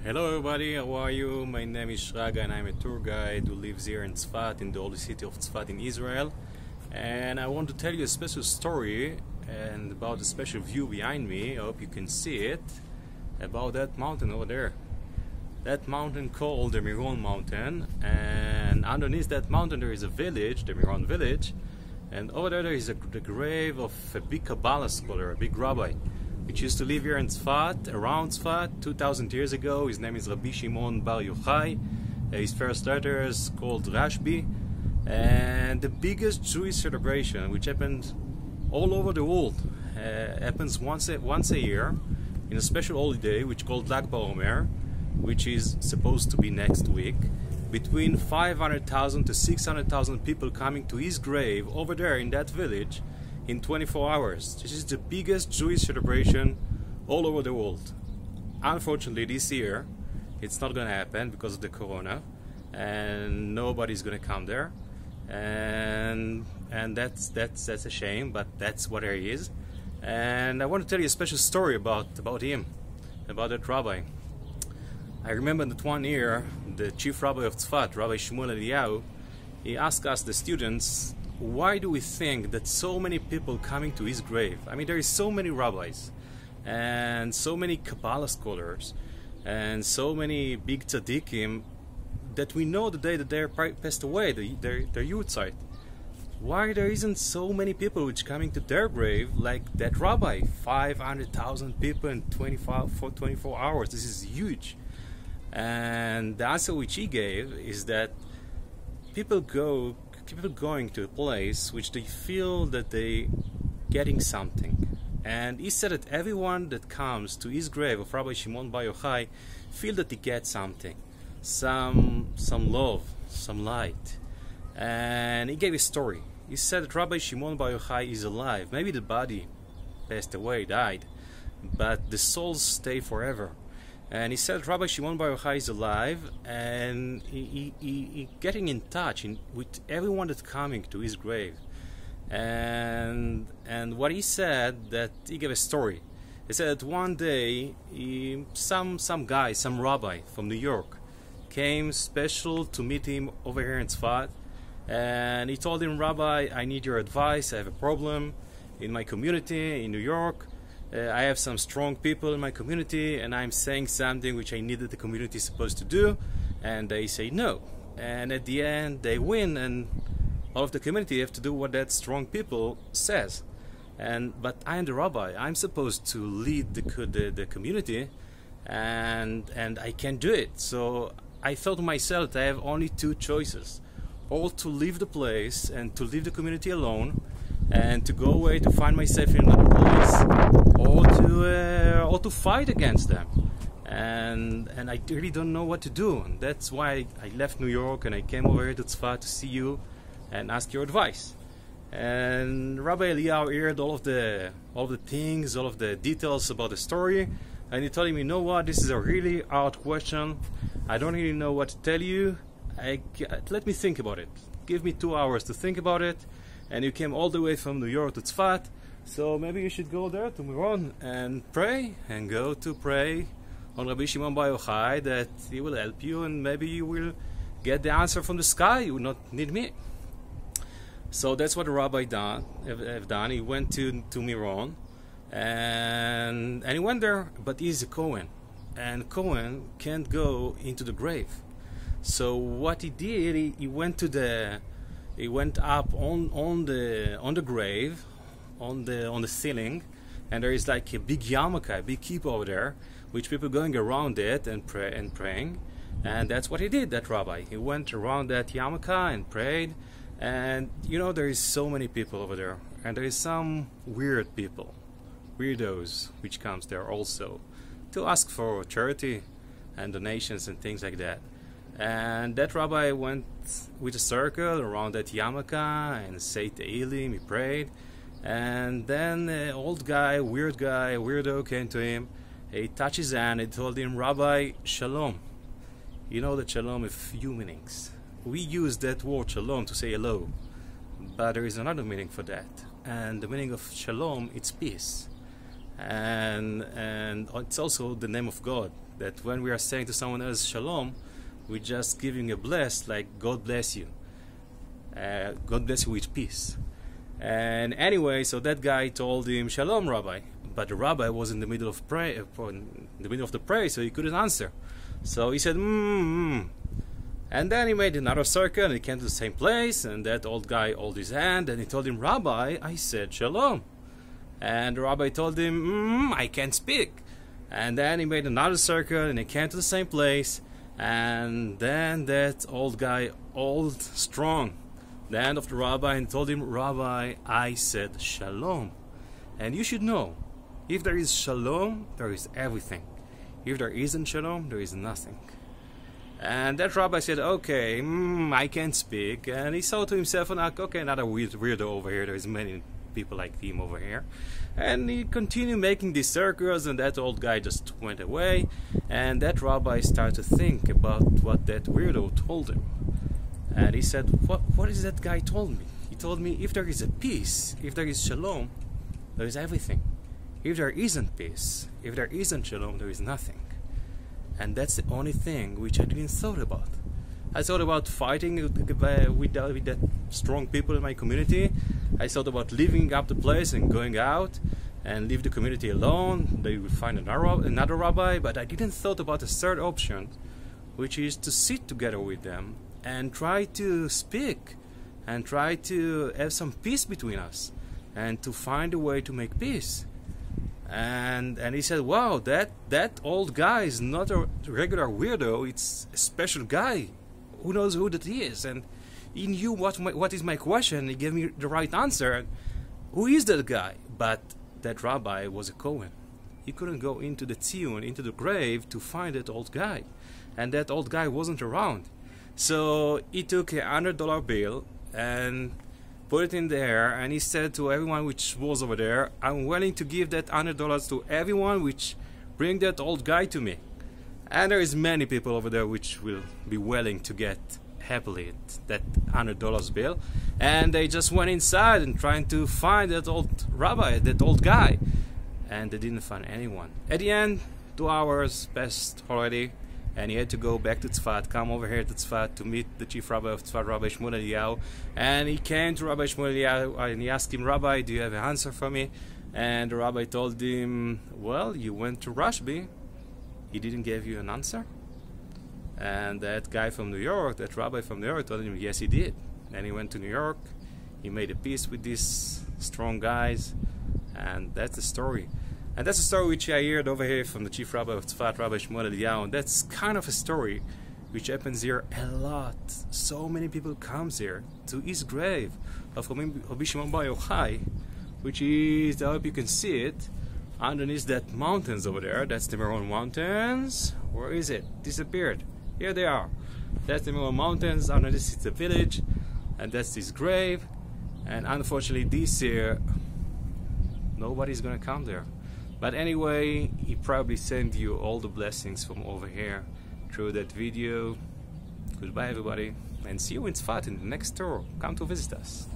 Hello everybody, how are you? My name is Shraga and I'm a tour guide who lives here in Tzfat, in the holy city of Tzfat in Israel. And I want to tell you a special story and about a special view behind me. I hope you can see it, about that mountain over there. That mountain called the Miron Mountain, and underneath that mountain there is a village, the Miron village, and over there is the grave of a big Kabbalah scholar, a big rabbi, which used to live here in Tzfat, around Tzfat, 2,000 years ago. His name is Rabbi Shimon Bar Yochai. His first letter is called Rashbi. And the biggest Jewish celebration, which happened all over the world, happens once a year, in a special holiday, which is called baumer, which is supposed to be next week. Between 500,000 to 600,000 people coming to his grave over there in that village in 24 hours. This is the biggest Jewish celebration all over the world. Unfortunately, this year it's not going to happen because of the corona, and nobody's going to come there, and that's a shame, but that's what it is. And I want to tell you a special story about him, about that rabbi. I remember that one year the chief rabbi of Tzfat, Rabbi Shmuel Eliyahu, he asked us, the students, why do we think that so many people coming to his grave? I mean, there is so many rabbis and so many Kabbalah scholars and so many big tzaddikim that we know the day that they passed away, their Yutzeit. Why there isn't so many people which coming to their grave like that rabbi? 500,000 people in 24 hours. This is huge. And the answer which he gave is that people going to a place which they feel that they getting something. And he said that everyone that comes to his grave of Rabbi Shimon Bar Yochai feel that he gets something, some love, some light. And he gave a story. He said that Rabbi Shimon Bar Yochai is alive. Maybe the body passed away, died, but the souls stay forever. And he said Rabbi Shimon Bar Yochai is alive, and he getting in touch with everyone that's coming to his grave. And what he said, that he gave a story. He said that one day some guy, some rabbi from New York, came special to meet him over here in Tzfat, and he told him, Rabbi, I need your advice. I have a problem in my community in New York. I have some strong people in my community, and I'm saying something which I need that the community is supposed to do, and they say no. And at the end, they win, and all of the community have to do what that strong people says. But I am the rabbi. I'm supposed to lead the community, and I can't do it. So I thought to myself that I have only two choices: or to leave the place and to leave the community alone, and to go away to find myself in another place, or to fight against them. And I really don't know what to do. And that's why I left New York and I came over here to Tzfat to see you and ask your advice. And Rabbi Eliyahu heard all of the things, all of the details about the story, and he told him, you know what, this is a really hard question. I don't really know what to tell you. Let me think about it. Give me 2 hours to think about it. And you came all the way from New York to Tzfat, so maybe you should go there to Miron and pray, and go to pray on Rabbi Shimon Bar Yochai that he will help you, and maybe you will get the answer from the sky. You will not need me. So that's what the rabbi have done. He went to Miron, and he went there, but he's a Kohen, and Kohen can't go into the grave. So what he did, he went up on the grave, on the ceiling, and there is like a big yarmulke, a big keep over there, which people going around it and praying, and that's what he did. That rabbi, he went around that yarmulke and prayed, and you know there is so many people over there, and there is some weird people, weirdos, which comes there also to ask for charity and donations and things like that. And that rabbi went with a circle around that yarmulke and said Tehillim, he prayed, and then an old guy, weirdo came to him. He touched his hand and told him, Rabbi, shalom. You know that shalom has few meanings. We use that word shalom to say hello, but there is another meaning for that, and the meaning of shalom, it's peace. And it's also the name of God, that when we are saying to someone else shalom, we're just giving a bless, like God bless you. God bless you with peace. And anyway, so that guy told him, Shalom, Rabbi. But the rabbi was in the middle of the prayer, so he couldn't answer. So he said, And then he made another circle, and he came to the same place, and that old guy held his hand, and he told him, Rabbi, I said Shalom. And the rabbi told him, I can't speak. And then he made another circle, and he came to the same place, and then that old guy, old, strong, the hand of the rabbi, and told him, Rabbi, I said Shalom. And you should know, if there is Shalom, there is everything. If there isn't Shalom, there is nothing. And that rabbi said, okay, I can't speak. And he thought to himself, okay, another weirdo over here. There's many people like him over here. And he continued making these circles, and that old guy just went away. And that rabbi started to think about what that weirdo told him. And he said, what is that guy told me? He told me, if there is a peace, if there is Shalom, there is everything. If there isn't peace, if there isn't Shalom, there is nothing. And that's the only thing which I didn't thought about. I thought about fighting with that strong people in my community. I thought about leaving up the place and going out and leave the community alone. They will find another rabbi, but I didn't thought about a third option, which is to sit together with them and try to speak and try to have some peace between us and to find a way to make peace. And he said, wow, that old guy is not a regular weirdo, it's a special guy. Who knows who that is? And he knew what is my question. He gave me the right answer. Who is that guy? But that rabbi was a Kohen. He couldn't go into the tziyun, into the grave, to find that old guy. And that old guy wasn't around. So he took $100 bill and put it in there, and he said to everyone which was over there, I'm willing to give that $100 to everyone which bring that old guy to me. And there is many people over there which will be willing to get happily that $100 bill. And they just went inside and trying to find that old rabbi, that old guy. And they didn't find anyone. At the end, 2 hours passed already, and he had to go back to Tzfat, come over here to Tzfat to meet the chief rabbi of Tzfat, Rabbi Shmuel Eliyahu. And he came to Rabbi Shmuel Eliyahu and he asked him, Rabbi, do you have an answer for me? And the rabbi told him, well, you went to Rashbi. He didn't give you an answer? And that guy from New York, that rabbi from New York, told him, yes, he did. Then he went to New York. He made a peace with these strong guys. And that's the story. And that's a story which I heard over here from the chief rabbi of Tzfat, Rabbi Shmuel Eliyahu. And that's kind of a story which happens here a lot. So many people comes here to his grave of Rabbi Shimon Bar Yochai, which is, I hope you can see it, underneath that mountains over there. That's the Meron Mountains. Where is it? Disappeared. Here they are. That's the Meron Mountains. Underneath it's a village. And that's his grave. And unfortunately this year, nobody's gonna come there. But anyway, he probably sent you all the blessings from over here through that video. Goodbye everybody, and see you in Tzfat in the next tour. Come to visit us.